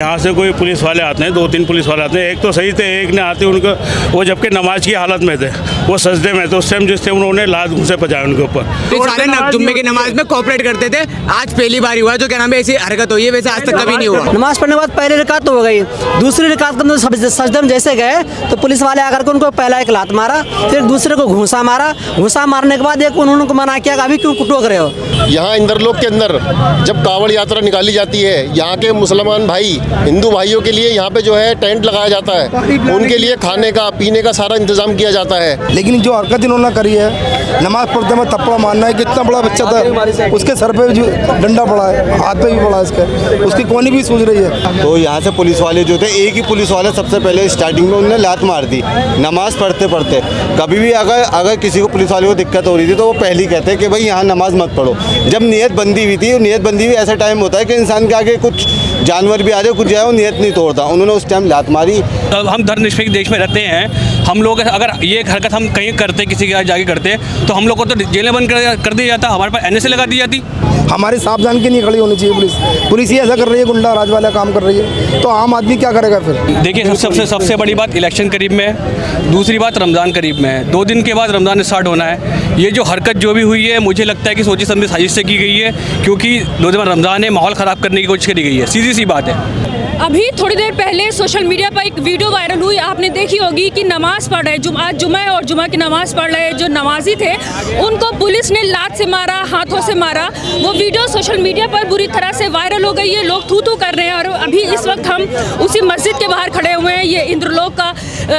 यहाँ से कोई पुलिस वाले आते हैं, 2-3 पुलिस वाले आते हैं। एक तो सही थे, एक ने आते उनको वो जबकि नमाज की हालत में थे, वो सजदे में थे उस टाइम, जिससे उन्होंने लात घूंसे पजाए उनके ऊपर। जुम्मे की नमाज में कोऑपरेट करते थे, आज पहली बार हुआ जो क्या नाम है ऐसी हरकत हुई है, वैसे आज तक कभी नहीं हुआ। नमाज पढ़ने के बाद पहली रकात तो हो गई, दूसरी रकात के अंदर सजदे में जैसे गए तो पुलिस वाले आकर के उनको पहला एक लात मारा, फिर दूसरे को घूंसा मारा। घूंसा मारने के बाद एक उन्होंने को मना किया कि अभी क्यों टोक रहे हो। यहाँ इंद्रलोक के अंदर जब कांवड़ यात्रा निकाली जाती है, यहाँ के मुसलमान भाई हिंदू भाइयों के लिए यहाँ पे जो है टेंट लगाया जाता है, उनके लिए खाने का पीने का सारा इंतजाम किया जाता है। लेकिन जो हरकत इन्होंने करी है, नमाज पढ़ते में थप्पड़ मारना है, कितना बड़ा बच्चा था उसके सर पे जो डंडा पड़ा है, हाथ पे भी पड़ा है इसके, उसकी कोनी भी सूझ रही है। तो यहाँ से पुलिस वाले जो थे, एक ही पुलिस वाला सबसे पहले स्टार्टिंग में उन्होंने लात मार दी नमाज पढ़ते पढ़ते। कभी भी अगर किसी को पुलिस वाले को दिक्कत हो रही थी तो वो पहले ही कहते हैं कि भाई यहाँ नमाज मत पढ़ो। जब नियत बंदी हुई थी, नियत बंदी हुई ऐसा टाइम होता है कि इंसान के आगे कुछ जानवर भी आ जाए, कुछ जाए, वो नियत नहीं तोड़ता। उन्होंने उस टाइम लात मारी। हम धर्मनिरपेक्ष देश में रहते हैं, हम लोग अगर ये हरकत हम कहीं करते, किसी के जाके करते, तो हम लोग को तो जेलें बंद कर दिया जाता, हमारे पास NSA लगा दी जाती। हमारी सांप जान के नहीं खड़ी होनी चाहिए पुलिस ही ऐसा कर रही है, गुंडा राज वाला काम कर रही है, तो आम आदमी क्या करेगा फिर। देखिए सबसे बड़ी बात इलेक्शन करीब में है, दूसरी बात रमज़ान करीब में है, 2 दिन के बाद रमज़ान स्टार्ट होना है। ये जो हरकत जो भी हुई है, मुझे लगता है कि सोची समझी साजिश से की गई है, क्योंकि 2 दिन रमज़ान है, माहौल ख़राब करने की कोशिश करी गई है, सीधी सी बात है। अभी थोड़ी देर पहले सोशल मीडिया पर एक वीडियो वायरल हुई, आपने देखी होगी कि नमाज पढ़ रहे, आज जुमा है और जुमा की नमाज पढ़ रहे जो नमाजी थे उनको पुलिस ने लात से मारा, हाथों से मारा। वो वीडियो सोशल मीडिया पर बुरी तरह से वायरल हो गई है, लोग थू कर रहे हैं। और अभी इस वक्त हम उसी मस्जिद के बाहर खड़े हुए हैं, ये इंद्रलोक का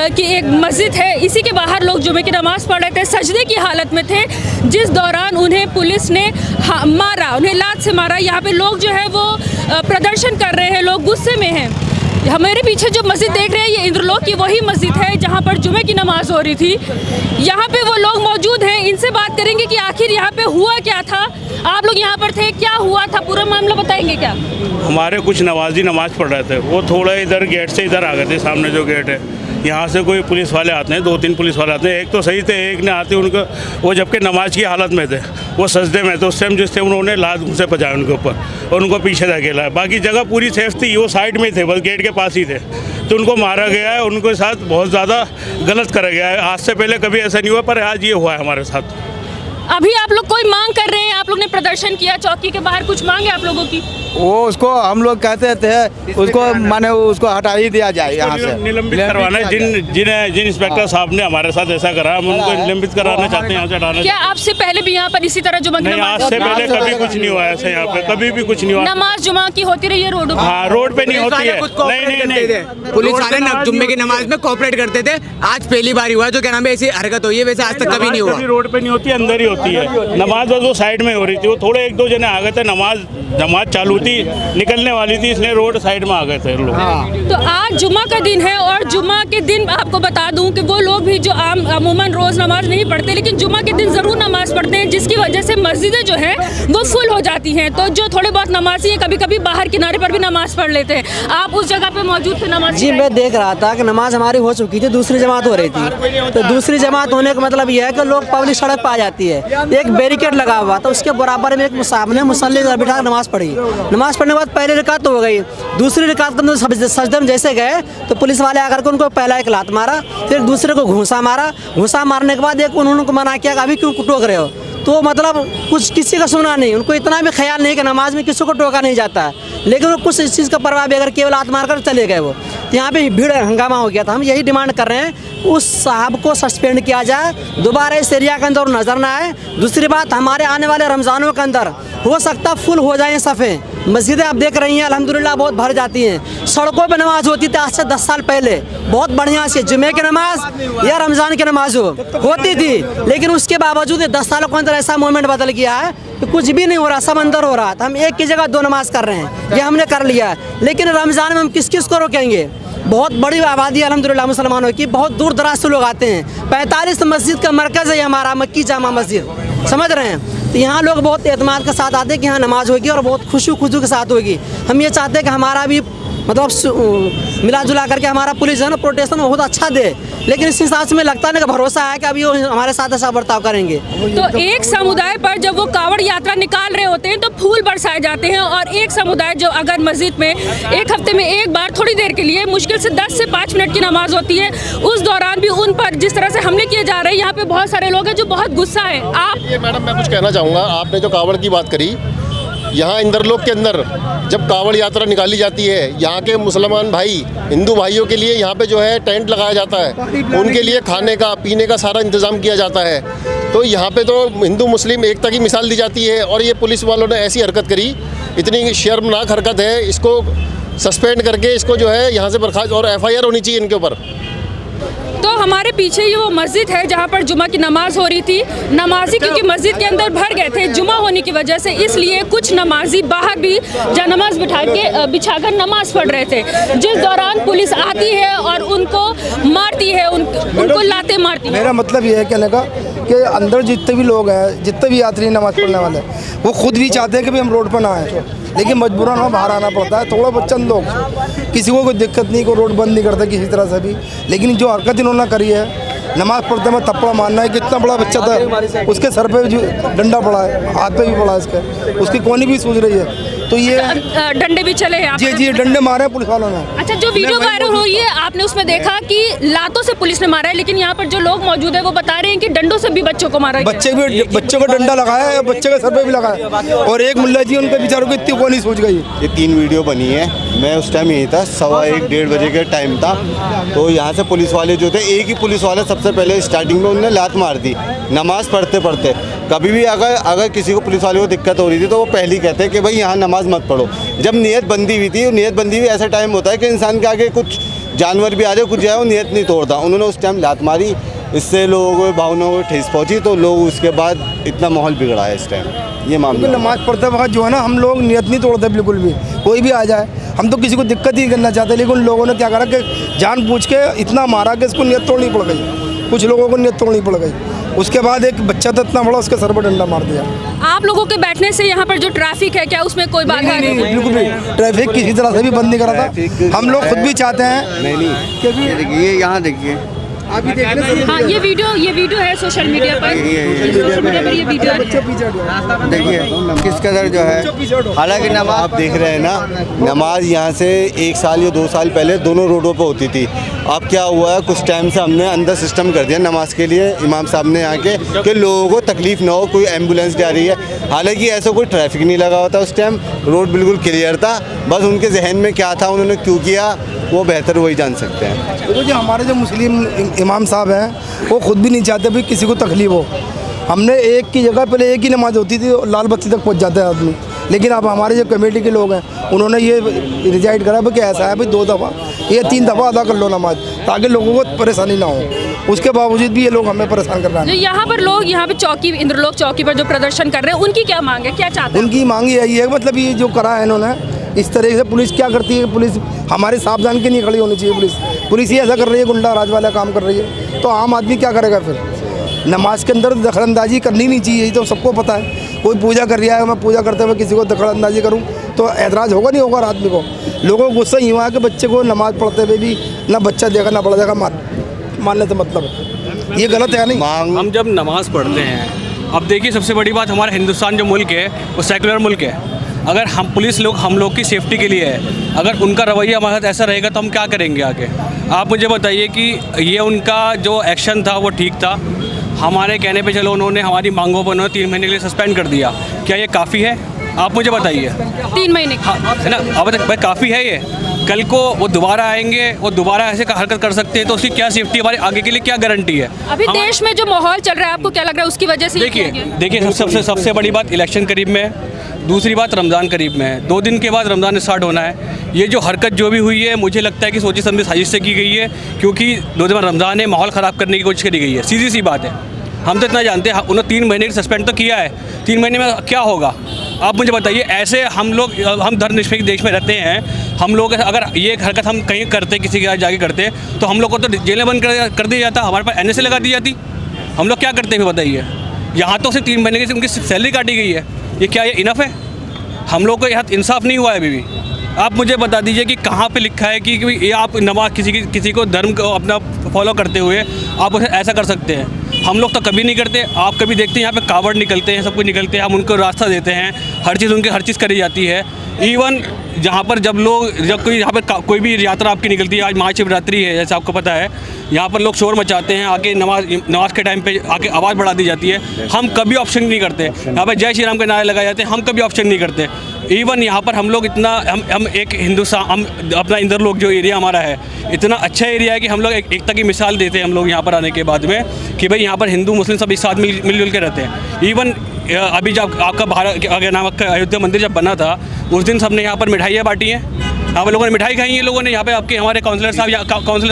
की एक मस्जिद है, इसी के बाहर लोग जुमे की नमाज पढ़ रहे थे, सजदे की हालत में थे, जिस दौरान उन्हें पुलिस ने मारा, उन्हें लात से मारा। यहाँ पे लोग जो है वो प्रदर्शन कर रहे हैं, लोग गुस्से में हैं। हमारे पीछे जो मस्जिद देख रहे हैं, ये इंद्रलोक की वही मस्जिद है जहाँ पर जुमे की नमाज हो रही थी। यहाँ पे वो लोग मौजूद हैं, इनसे बात करेंगे कि आखिर यहाँ पे हुआ क्या था। आप लोग यहाँ पर थे, क्या हुआ था, पूरा मामला बताएंगे क्या? हमारे कुछ नमाजी नमाज पढ़ रहे थे, वो थोड़ा इधर गेट से इधर आ गए थे, सामने जो गेट है, यहाँ से कोई पुलिस वाले आते हैं, 2-3 पुलिस वाले आते हैं। एक तो सही थे, एक ने आते उनको वो जबकि नमाज की हालत में थे, वो सजदे में थे उस टाइम, जिससे उन्होंने लात घूंसे पजाए उनके ऊपर और उनको पीछे धकेला है। बाकी जगह पूरी सेफ थी, वो साइड में थे, बस गेट के पास ही थे, तो उनको मारा गया है, उनके साथ बहुत ज़्यादा गलत करा गया है। आज से पहले कभी ऐसा नहीं हुआ, पर आज ये हुआ है हमारे साथ। अभी आप लोग कोई मांग कर रहे हैं, आप लोग ने प्रदर्शन किया चौकी के बाहर, कुछ मांग है आप लोगों की? वो उसको हम लोग कहते थे उसको माने उसको हटा ही दिया जाए, यहाँ से निलंबित करवाना है। जिन इंस्पेक्टर साहब ने हमारे साथ ऐसा करा, हम उनको निलंबित कराना चाहते हैं, यहाँ से हटाना। क्या आपसे पहले भी यहाँ पर इसी तरह जुमा की नमाज? आज से पहले कभी कुछ नहीं हुआ ऐसे, यहाँ पे कभी भी कुछ नहीं हुआ। नमाज जुमा की होती रही है रोड पर? हाँ, रोड पे नहीं होती है। नहीं, पुलिस वाले जुम्मे की नमाज में कोऑपरेट करते थे, आज पहली बार हुआ जो क्या नाम है ऐसी हरकत हुई है, वैसे आज तक कभी नहीं हुआ। रोड पे नहीं होती, अंदर ही होती है नमाज, बस वो साइड में हो रही थी। वो थोड़े 1-2 जने आ गए थे, नमाज चालू थी, निकलने वाली थी, इसलिए रोड साइड में आ गए थे लोग। तो आज जुमा का दिन है, और जुमा के दिन आपको बता दूं कि वो लोग भी जो अमूमन रोज नमाज नहीं पढ़ते, लेकिन जुमा के दिन जरूर नमाज पढ़ते हैं, जिसकी वजह से मस्जिदें जो है वो फुल हो जाती हैं। तो जो थोड़े बहुत नमाजी हैं, कभी कभी बाहर किनारे पर भी नमाज पढ़ लेते हैं। आप उस जगह पे मौजूद थे नमाज? जी, मैं देख रहा था कि नमाज हमारी हो चुकी थी, दूसरी जमात हो रही थी। तो दूसरी जमात होने का मतलब यह है कि लोग पब्लिक सड़क पर आ जाती है, एक बैरिकेड लगा हुआ था, उसके बराबर में एक सामने मुसल्ली बिठा नमाज पढ़ी। नमाज पढ़ने के बाद पहली रकात तो हो गई, दूसरी रकात के अंदर सजदे में जैसे गए तो पुलिस वाले आकर के उनको पहला एक लात मारा, फिर दूसरे को घूंसा मारा। घूंसा मारने के बाद एक उन्होंने को मना किया कि अभी क्यों टोक रहे हो। तो मतलब कुछ किसी का सुना नहीं, उनको इतना भी ख्याल नहीं कि नमाज में किसी को टोका नहीं जाता है, लेकिन वो कुछ इस चीज़ का परवाह बगैर केवल लात मार कर चले गए। वो तो यहाँ पे भीड़ हंगामा हो गया था। हम यही डिमांड कर रहे हैं, उस साहब को सस्पेंड किया जाए, दोबारा इस एरिया के अंदर नजर ना आए। दूसरी बात, हमारे आने वाले रमज़ानों के अंदर हो सकता फुल हो जाए सफ़े। मस्जिदें आप देख रही हैं अल्हम्दुलिल्लाह बहुत भर जाती हैं। सड़कों पे नमाज होती थी आज से 10 साल पहले, बहुत बढ़िया से जुमे की नमाज या रमज़ान की नमाज होती थी, लेकिन उसके बावजूद 10 सालों के अंदर ऐसा मोमेंट बदल गया है कि कुछ भी नहीं हो रहा, सब अंदर हो रहा था। हम एक की जगह 2 नमाज कर रहे हैं, ये हमने कर लिया, लेकिन रमज़ान में हम किस किस को रोकेंगे? बहुत बड़ी आबादी अल्हम्दुलिल्लाह मुसलमानों की, बहुत दूर दराज से लोग आते हैं। 45 मस्जिद का मरकज़ है हमारा मक्की जामा मस्जिद, समझ रहे हैं। तो यहाँ लोग बहुत एतमाद के साथ आते हैं कि यहाँ नमाज होगी और बहुत खुशू के साथ होगी। हम ये चाहते हैं कि हमारा भी मतलब मिला जुला करके हमारा पुलिस है ना प्रोटेक्शन बहुत अच्छा दे, लेकिन इस हिसाब से में लगता नहीं कि भरोसा है कि अभी वो हमारे साथ ऐसा बर्ताव करेंगे। तो एक समुदाय पर जब वो कावड़ यात्रा निकाल रहे होते हैं तो फूल बरसाए जाते हैं, और एक समुदाय जो अगर मस्जिद में एक हफ्ते में एक बार थोड़ी देर के लिए मुश्किल से 10 से 5 मिनट की नमाज होती है, उस दौरान भी उन पर जिस तरह से हमले किए जा रहे हैं, यहाँ पे बहुत सारे लोग हैं जो बहुत गुस्सा है। आप ये मैडम मैं कुछ कहना चाहूँगा, आपने जो कावड़ की बात करी, यहाँ इंदरलोक के अंदर जब कावड़ यात्रा निकाली जाती है, यहाँ के मुसलमान भाई हिंदू भाइयों के लिए यहाँ पे जो है टेंट लगाया जाता है, उनके लिए खाने का पीने का सारा इंतज़ाम किया जाता है। तो यहाँ पे तो हिंदू मुस्लिम एकता की मिसाल दी जाती है, और ये पुलिस वालों ने ऐसी हरकत करी, इतनी शर्मनाक हरकत है, इसको सस्पेंड करके इसको जो है यहाँ से बर्खास्त और FIR होनी चाहिए इनके ऊपर। तो हमारे पीछे ये वो मस्जिद है जहाँ पर जुमा की नमाज हो रही थी। नमाजी क्योंकि मस्जिद के अंदर भर गए थे जुमा होने की वजह से, इसलिए कुछ नमाजी बाहर भी नमाज बिछाकर नमाज पढ़ रहे थे, जिस दौरान पुलिस आती है और उनको मारती है, उनको लाते मारती है। मेरा मतलब ये है कहने का कि अंदर जितने भी लोग हैं, जितने भी यात्री नमाज पढ़ने वाले हैं, वो खुद भी चाहते हैं कि भाई हम रोड पर ना आए, लेकिन मजबूरन हमें बाहर आना पड़ता है। थोड़ा बच्चन लोग, किसी को कोई दिक्कत नहीं, कोई रोड बंद नहीं करता किसी तरह से भी, लेकिन जो हरकत इन्होंने करी है, नमाज पढ़ते में थप्पड़ मारना है, कितना बड़ा बच्चा था, उसके सर पे जो डंडा पड़ा है, हाथ पे भी पड़ा है इसके, उसकी कोनी भी सूज रही है। तो ये डंडे भी चले हैं। जी जी, डंडे मारे हैं पुलिस वालों ने। अच्छा, जो वीडियो वायरल हुई है आपने उसमें देखा कि लातों से पुलिस ने मारा है, लेकिन यहाँ पर जो लोग मौजूद है वो बता रहे हैं कि डंडों से भी बच्चों को मारा गया। बच्चे को डंडा लगाया है, बच्चे के सर पे भी लगाया, और एक मुल्ला जी उनके बेचारों को इतनी कोनी सूझ गई। ये 3 वीडियो बनी है, मैं उस टाइम यही था, 1:15-1:30 बजे का टाइम था। तो यहाँ से पुलिस वाले जो थे, एक ही पुलिस वाले सबसे पहले स्टार्टिंग में उन्होंने लात मार दी नमाज पढ़ते पढ़ते। कभी भी अगर किसी को पुलिस वाले को दिक्कत हो रही थी तो वो पहले ही कहते हैं कि भाई यहाँ नमाज मत पढ़ो। जब नियत बंदी हुई थी, नियत बंदी हुई ऐसा टाइम होता है कि इंसान के आगे कुछ जानवर भी आ जाए, कुछ जाए, वो नियत नहीं तोड़ता। उन्होंने उस टाइम लात मारी, इससे लोगों को भावनाओं को ठेस पहुंची, तो लोग उसके बाद इतना माहौल बिगड़ा है इस टाइम। ये मामला नमाज पढ़ते वक्त जो है ना, हम लोग नियत नहीं तोड़ते बिल्कुल भी, कोई भी आ जाए, हम तो किसी को दिक्कत ही करना चाहते, लेकिन उन लोगों ने क्या करा कि जानबूझ के इतना मारा कि इसको नियत तोड़नी पड़ गई, कुछ लोगों को नियत तोड़नी पड़ गई। उसके बाद एक बच्चा था इतना बड़ा, उसके सर पर डंडा मार दिया। आप लोगों के बैठने से यहाँ पर जो ट्रैफिक है, क्या उसमें कोई बाधा है? बिल्कुल भी ट्रैफिक किसी तरह से भी बंद नहीं करा था। हम लोग खुद भी चाहते हैं नहीं, ये यहाँ देखिए, आप ही देख रहे हैं। हाँ, ये वीडियो है सोशल मीडिया पर, सोशल मीडिया पर ये वीडियो है। देखिए किस कदर जो है, हालांकि नमाज आप देख रहे हैं ना, नमाज यहाँ से 1 साल या 2 साल पहले दोनों रोडों पर होती थी। अब क्या हुआ है, कुछ टाइम से हमने अंदर सिस्टम कर दिया नमाज के लिए, इमाम साहब ने यहाँ के, कि लोगों को तकलीफ ना हो, कोई एम्बुलेंस जा रही है, हालांकि ऐसा कोई ट्रैफिक नहीं लगा होता उस टाइम, रोड बिल्कुल क्लियर था। बस उनके जहन में क्या था, उन्होंने क्यों किया, वो बेहतर वही जान सकते हैं। देखो जो हमारे जो मुस्लिम इमाम साहब हैं, वो खुद भी नहीं चाहते भी किसी को तकलीफ हो। हमने एक की जगह पहले एक ही नमाज होती थी, लाल बत्ती तक पहुंच जाता है आदमी, लेकिन अब हमारे जो कमेटी के लोग हैं, उन्होंने ये डिसाइड करा कि ऐसा है भाई 2 दफ़ा या 3 दफ़ा अदा कर लो नमाज, ताकि लोगों को परेशानी ना हो। उसके बावजूद भी ये लोग हमें परेशान कर रहे हैं। जो यहाँ पर लोग यहाँ पे चौकी, इंद्रलोक चौकी पर जो प्रदर्शन कर रहे हैं, उनकी क्या मांग है, क्या चाहते हैं? उनकी मांग यही है, मतलब ये जो करा है इन्होंने, इस तरह से पुलिस क्या करती है, पुलिस हमारे सावधान के नहीं खड़ी होनी चाहिए। पुलिस ही ऐसा कर रही है, गुंडा राज वाला काम कर रही है, तो आम आदमी क्या करेगा फिर? नमाज के अंदर दखलंदाजी करनी नहीं चाहिए, ये तो सबको पता है। कोई पूजा कर रहा है, मैं पूजा करते हुए किसी को दखलंदाजी करूं तो ऐतराज़ होगा नहीं होगा आदमी को? लोगों को गुस्सा ही हुआ है कि बच्चे को नमाज पढ़ते हुए भी ना बच्चा देखा ना बड़ा देखा मानने से मतलब ये गलत है नहीं। हम जब नमाज़ पढ़ते हैं, अब देखिए सबसे बड़ी बात, हमारा हिंदुस्तान जो मुल्क है वो सेकुलर मुल्क है। अगर हम पुलिस लोग हम लोग की सेफ्टी के लिए है, अगर उनका रवैया हमारे साथ ऐसा रहेगा तो हम क्या करेंगे आगे? आप मुझे बताइए कि ये उनका जो एक्शन था वो ठीक था। हमारे कहने पे चलो उन्होंने हमारी मांगों पर उन्होंने 3 महीने के लिए सस्पेंड कर दिया, क्या ये काफ़ी है? आप मुझे बताइए। 3 महीने हाँ है ना, अब भाई काफ़ी है ये? कल को वो दोबारा आएंगे, वो दोबारा ऐसे हरकत कर सकते हैं, तो उसकी क्या सेफ्टी, हमारे आगे के लिए क्या गारंटी है? अभी देश में जो माहौल चल रहा है, आपको क्या लग रहा है उसकी वजह से? देखिए सबसे बड़ी बात, इलेक्शन करीब में है, दूसरी बात रमज़ान करीब में है, 2 दिन के बाद रमज़ान स्टार्ट होना है। ये जो हरकत जो भी हुई है, मुझे लगता है कि सोची समझी साजिश से की गई है, क्योंकि 2 दिन रमज़ान है, माहौल ख़राब करने की कोशिश करी गई है। सीधी सी बात है, हम तो इतना जानते हैं, उन्होंने 3 महीने की सस्पेंड तो किया है, 3 महीने में क्या होगा आप मुझे बताइए। ऐसे हम धर्मनिरपेक्ष देश में रहते हैं, हम लोग अगर ये हरकत हम कहीं करते, किसी के यहाँ जाके करते, तो हम लोग को तो जेलें बंद कर दिया जाता, हमारे पास NSA लगा दी जाती, हम लोग क्या करते हैं बताइए? यहाँ तो सिर्फ 3 महीने की उनकी सैलरी काटी गई है, ये क्या ये इनफ है? हम लोग को यहाँ इंसाफ नहीं हुआ है अभी भी। आप मुझे बता दीजिए कि कहाँ पे लिखा है कि ये आप नमाज किसी को धर्म को अपना फॉलो करते हुए आप उसे ऐसा कर सकते हैं। हम लोग तो कभी नहीं करते। आप कभी देखते हैं यहाँ पे कावड़ निकलते हैं, सब कुछ निकलते हैं, हम उनको रास्ता देते हैं, हर चीज़ करी जाती है। इवन जहाँ पर जब कोई यहाँ पर कोई भी यात्रा आपकी निकलती है, आज महाशिवरात्रि है जैसे आपको पता है, यहाँ पर लोग शोर मचाते हैं, आके नमाज के टाइम पे आके आवाज़ बढ़ा दी जाती है। हम कभी ऑप्शन नहीं करते। यहाँ पर जय श्री राम के नारे लगाए जाते हैं, हम कभी ऑप्शन नहीं करते। इवन यहाँ पर हम लोग इतना हम एक हिंदुस्तान, हम अपना इंदरलोक जो एरिया हमारा है इतना अच्छा एरिया है कि हम लोग एकता की मिसाल देते हैं हम लोग यहाँ पर आने के बाद में कि भाई यहाँ पर हिंदू मुस्लिम सब एक साथ मिलजुल के रहते हैं। इवन अभी जब आपका भारत अगर नाम का अयोध्या मंदिर जब बना था उस दिन सबने यहाँ पर मिठाइयाँ बांटी हैं, यहाँ पर लोगों ने मिठाई खाई है, लोगों ने यहाँ पे आपके हमारे काउंसलर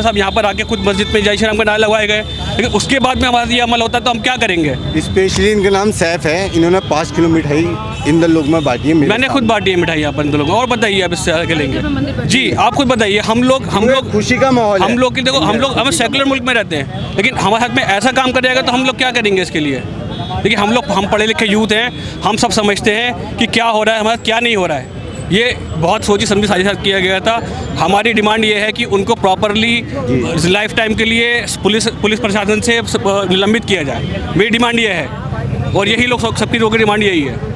साहब यहाँ पर आके खुद मस्जिद में जय श्री राम के नारे लगवाए गए। लेकिन उसके बाद में हमारा ये अमल होता है तो हम क्या करेंगे। स्पेशली इनका नाम सैफ है, इन्होंने 5 किलो मिठाई इंदरलोक में बांटी है। मैंने खुद बांटी है मिठाई यहाँ पर इंदरलोक में। और बताइए आप इससे आगे लेंगे जी, आप खुद बताइए। हम लोग खुशी का माहौल है। हम लोग की देखो, हम सेकुलर मुल्क में रहते हैं, लेकिन हमारे हाथ में ऐसा काम कर जाएगा तो हम लोग क्या करेंगे इसके लिए। देखिए हम पढ़े लिखे यूथ हैं, हम सब समझते हैं कि क्या हो रहा है, हमारा क्या नहीं हो रहा है। ये बहुत सोची समझी साजिश किया गया था। हमारी डिमांड ये है कि उनको प्रॉपरली लाइफ टाइम के लिए पुलिस प्रशासन से निलंबित किया जाए। मेरी डिमांड ये है और यही लोग सबकी लोगों की डिमांड यही है।